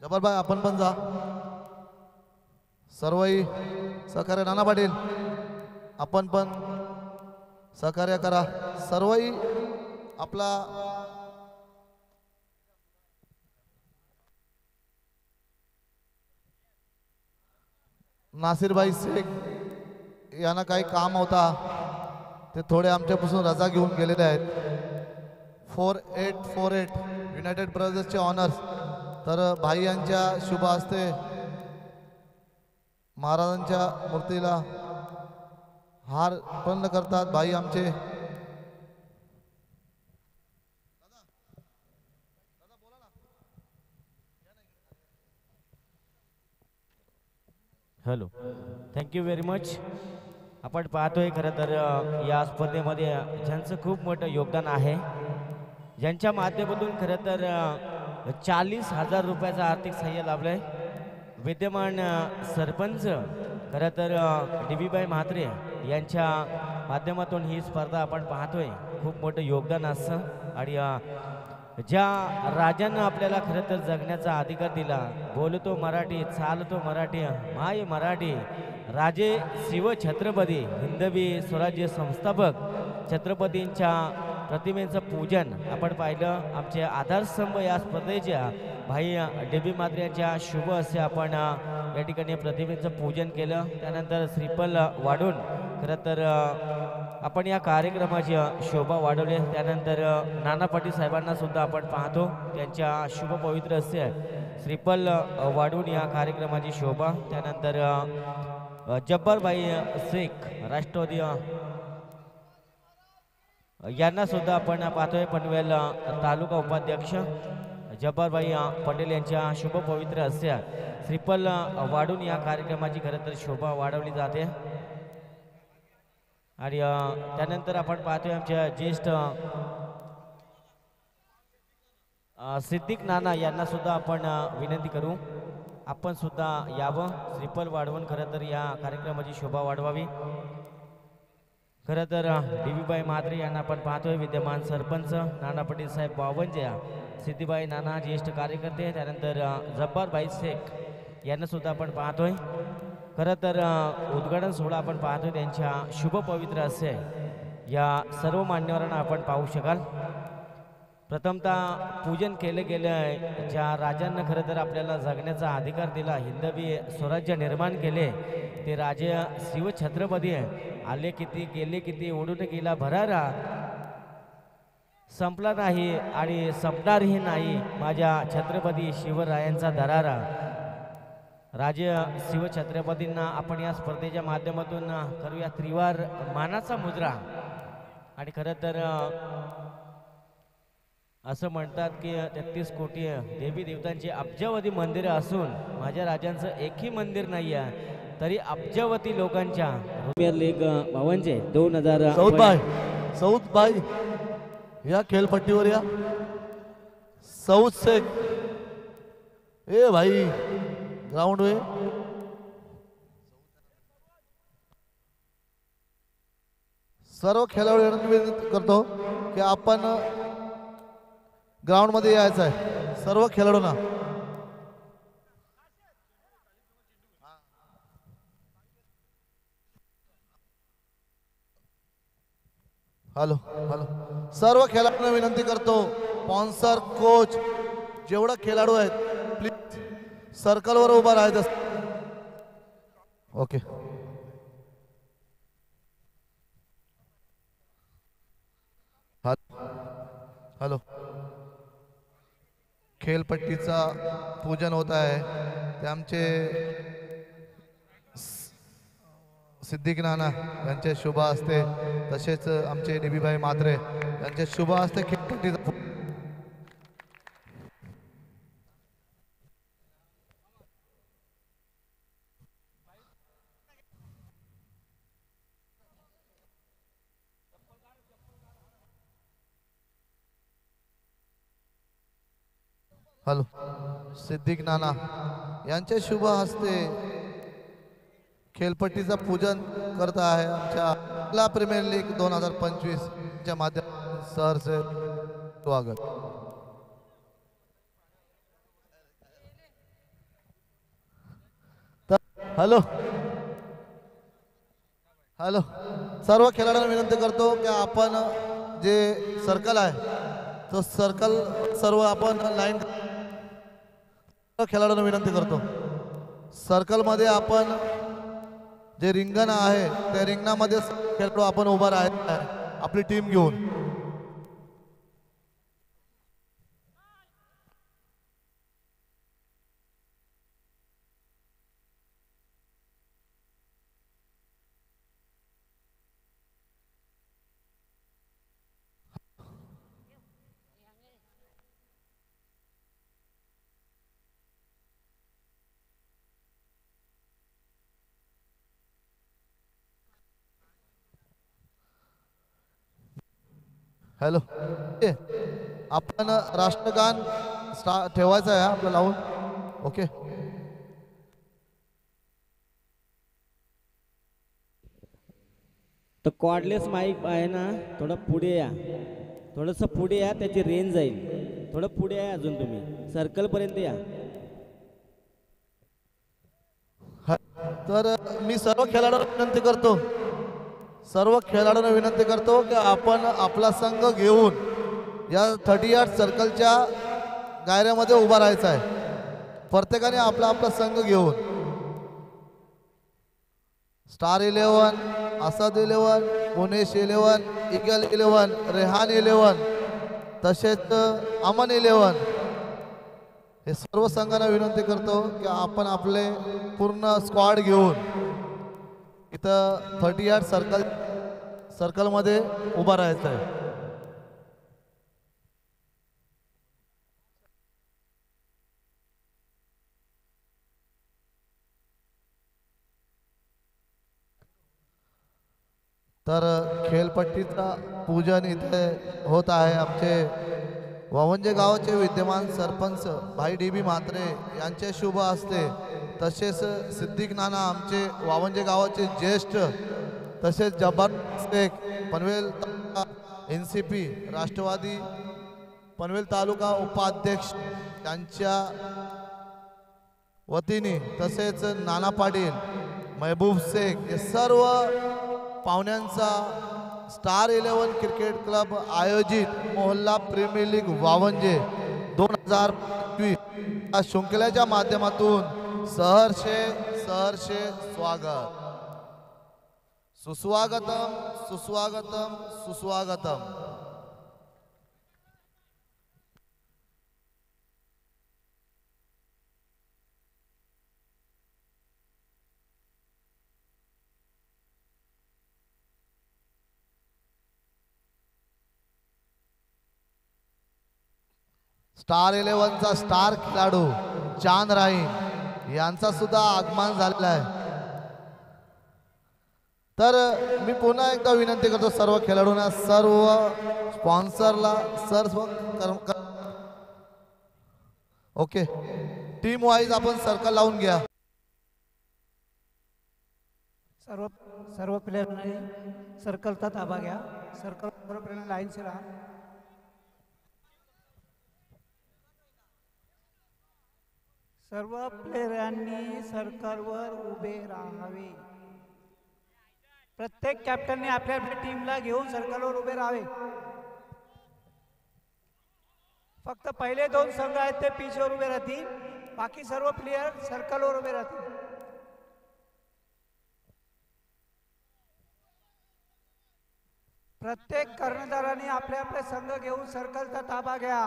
जबर भाई आपण पण जा सर्वही सहकार्य नाना पाटील आपण पण सहकार्य करा सर्वही आपला नासिर भाई शेख यांना काही काम होता ते थोडे आमच्यापासून रजा घेऊन गेलेले आहेत 4848 युनायटेड ब्रदर्सचे ऑनर्स तर भाई यांच्या शुभ हस्ते महाराजांच्या मूर्तीला हार अर्पण करतात भाई आमचे हॅलो थँक्यू व्हेरी मच आपण पाहतोय खरं तर या स्पर्धेमध्ये ज्यांचं खूप मोठं योगदान आहे ज्यांच्या माध्यमातून खरं तर 40,000 रुपयाचं आर्थिक सहाय्य लाभलंय विद्यमान सरपंच खरं तर DB म्हात्रे यांच्या माध्यमातून ही स्पर्धा आपण पाहतोय खूप मोठं योगदान असतं आणि ज्या राजानं आपल्याला खरं तर जगण्याचा अधिकार दिला बोलतो मराठी चालतो मराठी माय मराठी राजे शिव छत्रपती हिंदवी स्वराज्य संस्थापक छत्रपतींच्या प्रतिमेचं पूजन आपण पाहिलं आमचे आधारस्तंभ या स्पर्धेच्या भाई DB म्हात्रे यांच्या शुभ हस्ते आपण या ठिकाणी प्रतिमेचं पूजन केलं त्यानंतर श्रीफल वाढून खरं तर आपण या कार्यक्रमाची शोभा वाढवली त्यानंतर नाना पाटील साहेबांना सुद्धा आपण पाहतो त्यांच्या शुभ पवित्र हस्ते श्रीफल वाढवून या कार्यक्रमाची शोभा त्यानंतर जब्बारभाई शेख राष्ट्रवादी यांना सुद्धा आपण पाहतोय पनवेल तालुका उपाध्यक्ष जब्बारभाई पटेल यांच्या शुभ पवित्र हस्ते श्रीफल वाढून या कार्यक्रमाची खरं तर शोभा वाढवली जाते आणि त्यानंतर आपण पाहतोय आमच्या ज्येष्ठ सिद्दीक नाना यांना सुद्धा आपण विनंती करू आपण सुद्धा यावं श्रीफल वाढवून खरं तर या कार्यक्रमाची शोभा वाढवावी खरं तर DB म्हात्रे यांना आपण पाहतोय विद्यमान सरपंच नाना पाटील साहेब बावनजे सिद्धिबाई नाना ज्येष्ठ कार्यकर्ते त्यानंतर जब्बारभाई शेख यांना सुद्धा आपण पाहतोय खरं तर उद्घाटन सोहळा आपण पाहतोय त्यांच्या शुभ पवित्र असे या सर्व मान्यवरांना आपण पाहू शकाल प्रथमतः पूजन केलं गेलं ज्या राजांना खरं तर आपल्याला जगण्याचा अधिकार दिला हिंदवी स्वराज्य निर्माण केले ते राजे शिव छत्रपती आले किती गेले किती ओढून गेला भरारा संपला नाही आणि संपणारही नाही माझ्या छत्रपती शिवरायांचा दरारा राजे शिव छत्रपतींना आपण या स्पर्धेच्या माध्यमातून करूया त्रिवार मानाचा मुजरा आणि खरं तर असं म्हणतात की 33 कोटी देवी देवतांची अब्जावधी मंदिरं असून माझ्या राजांचं एकही मंदिर नाही आहे तरी अब्जावधी लोकांच्या प्रीमियर लीग भावांचे 2000 सौद भाई या खेळपट्टीवर या सौद शेख ए भाई ग्राउंड वे सर्व खेळाडूंना विनंती करतो की आपण ग्राउंड मध्ये यायचं आहे सर्व खेळाडूंना हॅलो हॅलो सर्व खेळाडूंना विनंती करतो स्पॉन्सर कोच जेवढे खेळाडू आहेत प्लीज सर्कलवर उभा राहायचं ओके हॅलो खेळपट्टीचा पूजन होत आहे ते आमचे सिद्दीक नाना यांचे शुभ हस्ते तसेच आमचे DB म्हात्रे यांचे शुभ हस्ते खेळपट्टीचा हॅलो सिद्दीक नाना यांचे शुभ हस्ते खेळपट्टीचं पूजन करत आहे आमच्या प्रीमियर लीग 2025 च्या माध्यमातून सहर्ष स्वागत हॅलो हॅलो, सर्व खेळाडूंना विनंती करतो की आपण जे सर्कल आहे तो सर्कल सर्व आपण लाईन, खेळाडूंना विनंती करतो सर्कलमध्ये आपण जे रिंगण आहे त्या रिंगणामध्ये खेळाडू आपण उभा राहायचं आपली टीम घेऊन. हॅलो, आपण राष्ट्रगान ठेवायचं आहे आपलं लावून. ओके, तर कॉर्डलेस माईक आहे ना, थोडं पुढे या, थोडंसं पुढे या, त्याची रेंज जाईल. थोडं पुढे या, अजून तुम्ही सर्कलपर्यंत या. तर मी सर्व खेळाडूंना विनंती करतो, सर्व खेळाडूंना विनंती करतो की आपण आपला संघ घेऊन या 38 सर्कलच्या गायऱ्यामध्ये उभा राहायचा आहे. प्रत्येकाने आपला आपला संघ घेऊन स्टार 11, असद 11, पुणेश 11, इगल 11, रेहान 11, तसेच अमन 11, हे सर्व संघांना विनंती करतो की आपण आपले पूर्ण स्क्वॉड घेऊन इथं 38 सर्कलमध्ये उभा राहायचं आहे. तर खेळपट्टीचा पूजन इथे होत आहे. आमचे वावंजे गावाचे विद्यमान सरपंच भाई DB म्हात्रे यांचे शुभ हस्ते, तसेच सिद्दीक नाना आमचे वावंजे गावाचे ज्येष्ठ, तसेच जब्बार शेख पनवेल NCP राष्ट्रवादी पनवेल तालुका उपाध्यक्ष यांच्या वतीने, तसेच नाना पाटील, महबूब शेख, हे सर्व पाहुण्यांचा स्टार 11 क्रिकेट क्लब आयोजित मोहल्ला प्रीमियर लीग वावंजे 2025 या शृंखलेच्या माध्यमातून सहर्षे स्वागत. सुस्वागतम सुस्वागतम सुस्वागतम. स्टार 11चा स्टार खेळाडू चांद राहीम यांचा सुद्धा आगमन झालेला आहे. तर मी पुन्हा एकदा विनंती करतो सर्व खेळाडूंना, सर्व स्पॉन्सरला, सर्व ओके, टीम वाईज आपण सर्कल लावून घ्या. सर्व प्लेयरने सर्कलचा ताबा घ्या. सर्कल बरोबर लाईनशी राहा. सर्व प्लेयरांनी सर्कलवर उभे राहावे. प्रत्येक कॅप्टनने आपल्या आपल्या टीमला घेऊन सर्कलवर उभे राहावे. फक्त पहिले 2 संघ आहेत ते पिचवर उभे राहतील, बाकी सर्व प्लेयर सर्कलवर उभे राहतील. प्रत्येक कर्णधाराने आपले आपले संघ घेऊन सर्कलचा ताबा घ्या.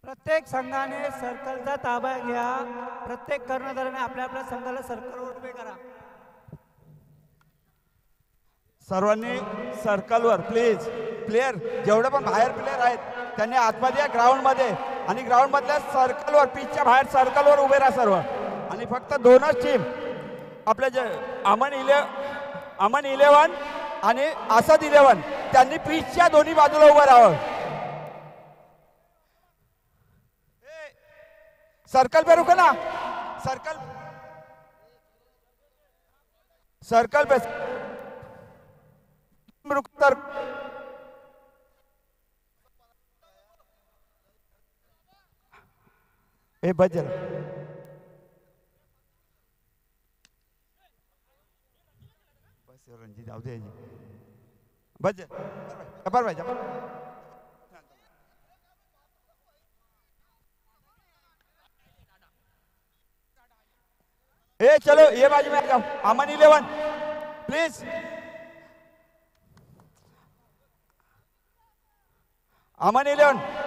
प्रत्येक संघाने सर्कलचा ताबा घ्या. प्रत्येक कर्णधाराने आपल्या आपल्या संघाला सर्कलवर उभे करा. सर्वांनी सर्कलवर प्लीज. प्लेयर जेवढे पण बाहेर प्लेयर आहेत त्यांनी आतमध्ये या ग्राउंडमध्ये आणि ग्राउंडमधल्या सर्कलवर, पिचच्या बाहेर सर्कलवर उभे राहा सर्व. आणि फक्त 2च टीम आपले जे अमन 11 आणि असद 11 त्यांनी पिचच्या दोन्ही बाजूला उभं राहावं. सर्कल पे रुको ना. सर्कल सर्कल पे तर ए बच जरा बस रणजित जाऊ दे बच जबर भाई जबर ए चलो ये बाजू में आ जाओ अमन 11 प्लीज अमन 11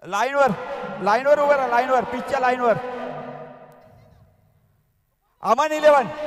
लाईनवर उभं राहा लाईनवर पिचच्या लाईनवर अमन 11